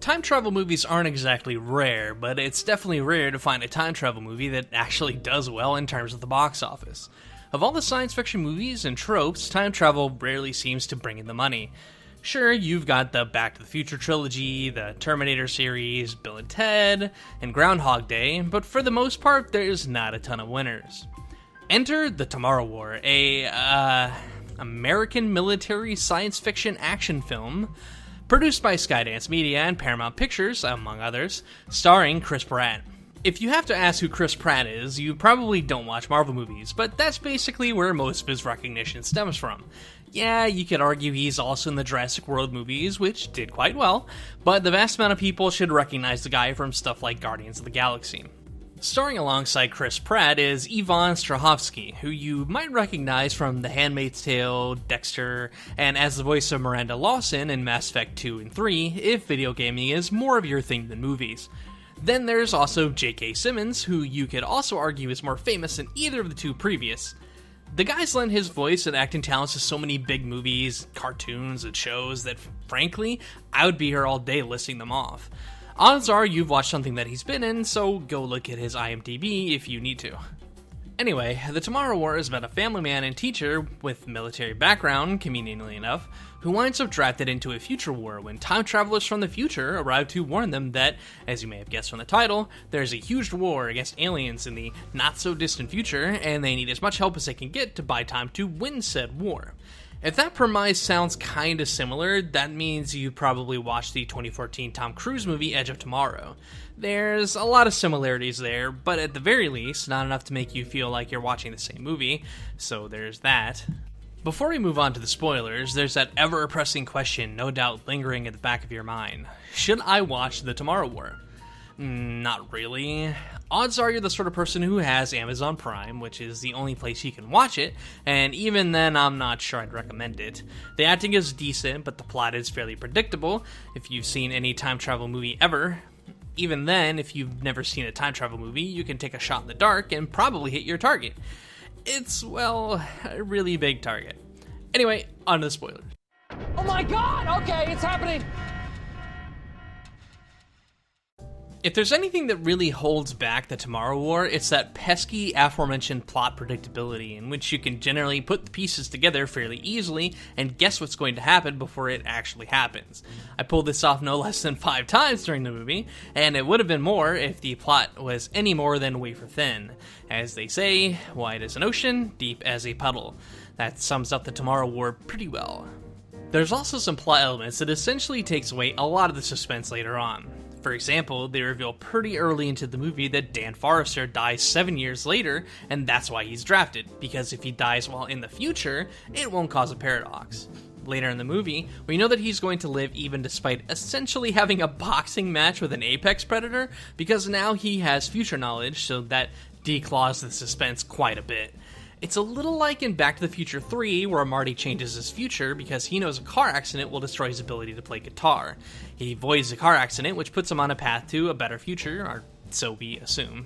Time travel movies aren't exactly rare, but it's definitely rare to find a time travel movie that actually does well in terms of the box office. Of all the science fiction movies and tropes, time travel rarely seems to bring in the money. Sure, you've got the Back to the Future trilogy, the Terminator series, Bill and Ted, and Groundhog Day, but for the most part, there's not a ton of winners. Enter The Tomorrow War, a American military science fiction action film produced by Skydance Media and Paramount Pictures, among others, starring Chris Pratt. If you have to ask who Chris Pratt is, you probably don't watch Marvel movies, but that's basically where most of his recognition stems from. Yeah, you could argue he's also in the Jurassic World movies, which did quite well, but the vast amount of people should recognize the guy from stuff like Guardians of the Galaxy. Starring alongside Chris Pratt is Yvonne Strahovski, who you might recognize from The Handmaid's Tale, Dexter, and as the voice of Miranda Lawson in Mass Effect 2 and 3, if video gaming is more of your thing than movies. Then there's also J.K. Simmons, who you could also argue is more famous than either of the two previous. The guy's lent his voice and acting talents to so many big movies, cartoons, and shows that, frankly, I would be here all day listing them off. Odds are you've watched something that he's been in, so go look at his IMDb if you need to. Anyway, The Tomorrow War is about a family man and teacher with military background, conveniently enough, who winds up drafted into a future war when time travelers from the future arrive to warn them that, as you may have guessed from the title, there's a huge war against aliens in the not-so-distant future, and they need as much help as they can get to buy time to win said war. If that premise sounds kinda similar, that means you probably watched the 2014 Tom Cruise movie Edge of Tomorrow. There's a lot of similarities there, but at the very least, not enough to make you feel like you're watching the same movie, so there's that. Before we move on to the spoilers, there's that ever-pressing question no doubt lingering at the back of your mind. Should I watch The Tomorrow War? Not really. Odds are you're the sort of person who has Amazon Prime, which is the only place you can watch it, and even then I'm not sure I'd recommend it. The acting is decent, but the plot is fairly predictable if you've seen any time travel movie ever. Even then, if you've never seen a time travel movie, you can take a shot in the dark and probably hit your target. It's, well, a really big target. Anyway, on to the spoilers. Oh my god! Okay, it's happening! If there's anything that really holds back The Tomorrow War, it's that pesky aforementioned plot predictability, in which you can generally put the pieces together fairly easily and guess what's going to happen before it actually happens. I pulled this off no less than 5 times during the movie, and it would have been more if the plot was any more than wafer thin. As they say, wide as an ocean, deep as a puddle. That sums up The Tomorrow War pretty well. There's also some plot elements that essentially takes away a lot of the suspense later on. For example, they reveal pretty early into the movie that Dan Forrester dies 7 years later, and that's why he's drafted, because if he dies while in the future, it won't cause a paradox. Later in the movie, we know that he's going to live even despite essentially having a boxing match with an apex predator, because now he has future knowledge, so that declaws the suspense quite a bit. It's a little like in Back to the Future 3, where Marty changes his future because he knows a car accident will destroy his ability to play guitar. He avoids the car accident, which puts him on a path to a better future, or so we assume.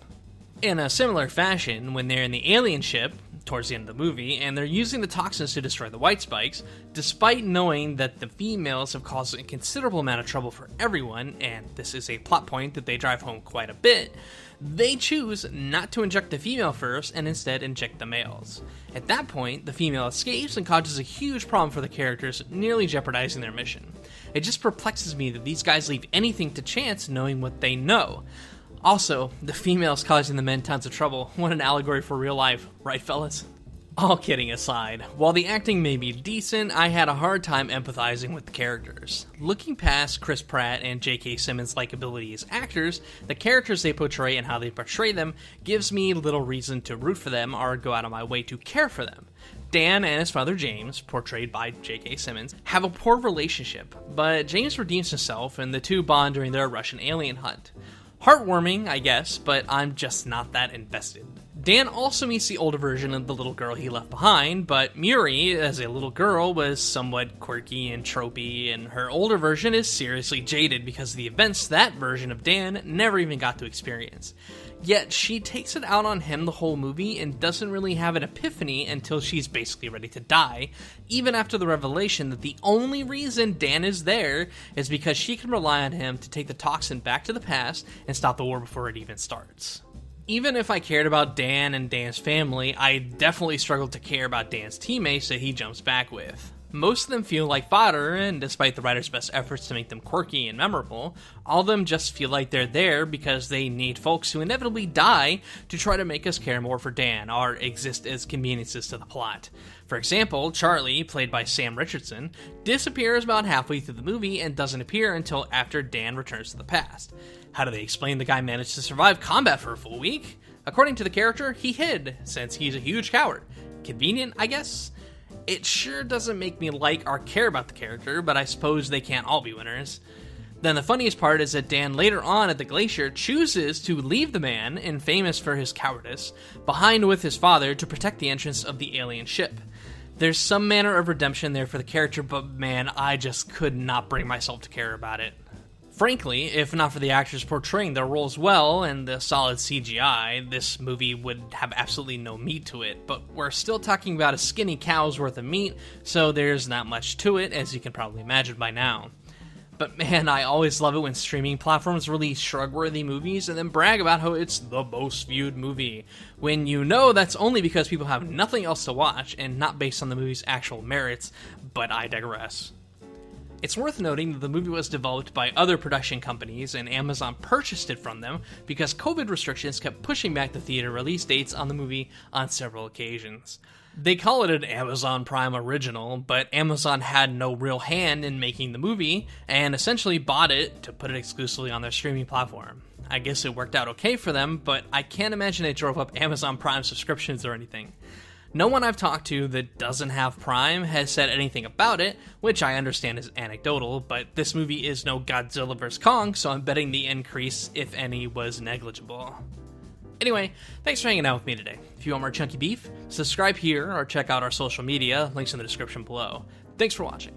In a similar fashion, when they're in the alien ship, towards the end of the movie, and they're using the toxins to destroy the white spikes, despite knowing that the females have caused a considerable amount of trouble for everyone, and this is a plot point that they drive home quite a bit, they choose not to inject the female first and instead inject the males. At that point, the female escapes and causes a huge problem for the characters, nearly jeopardizing their mission. It just perplexes me that these guys leave anything to chance knowing what they know. Also, the females causing the men tons of trouble. What an allegory for real life, right fellas? All kidding aside, while the acting may be decent, I had a hard time empathizing with the characters. Looking past Chris Pratt and J.K. Simmons' likability as actors, the characters they portray and how they portray them gives me little reason to root for them or go out of my way to care for them. Dan and his father James, portrayed by J.K. Simmons, have a poor relationship, but James redeems himself and the two bond during their Russian alien hunt. Heartwarming, I guess, but I'm just not that invested. Dan also meets the older version of the little girl he left behind, but Muri, as a little girl, was somewhat quirky and tropey, and her older version is seriously jaded because of the events that version of Dan never even got to experience. Yet she takes it out on him the whole movie and doesn't really have an epiphany until she's basically ready to die, even after the revelation that the only reason Dan is there is because she can rely on him to take the toxin back to the past and stop the war before it even starts. Even if I cared about Dan and Dan's family, I definitely struggled to care about Dan's teammates that he jumps back with. Most of them feel like fodder, and despite the writer's best efforts to make them quirky and memorable, all of them just feel like they're there because they need folks who inevitably die to try to make us care more for Dan, or exist as conveniences to the plot. For example, Charlie, played by Sam Richardson, disappears about halfway through the movie and doesn't appear until after Dan returns to the past. How do they explain the guy managed to survive combat for a full week? According to the character, he hid, since he's a huge coward. Convenient, I guess? It sure doesn't make me like or care about the character, but I suppose they can't all be winners. Then the funniest part is that Dan later on at the glacier chooses to leave the man, infamous for his cowardice, behind with his father to protect the entrance of the alien ship. There's some manner of redemption there for the character, but man, I just could not bring myself to care about it. Frankly, if not for the actors portraying their roles well and the solid CGI, this movie would have absolutely no meat to it, but we're still talking about a skinny cow's worth of meat, so there's not much to it, as you can probably imagine by now. But man, I always love it when streaming platforms release shrug-worthy movies and then brag about how it's the most viewed movie, when you know that's only because people have nothing else to watch and not based on the movie's actual merits, but I digress. It's worth noting that the movie was developed by other production companies and Amazon purchased it from them because COVID restrictions kept pushing back the theater release dates on the movie on several occasions. They call it an Amazon Prime original, but Amazon had no real hand in making the movie and essentially bought it to put it exclusively on their streaming platform. I guess it worked out okay for them, but I can't imagine it drove up Amazon Prime subscriptions or anything. No one I've talked to that doesn't have Prime has said anything about it, which I understand is anecdotal, but this movie is no Godzilla vs. Kong, so I'm betting the increase, if any, was negligible. Anyway, thanks for hanging out with me today. If you want more chunky beef, subscribe here or check out our social media, links in the description below. Thanks for watching.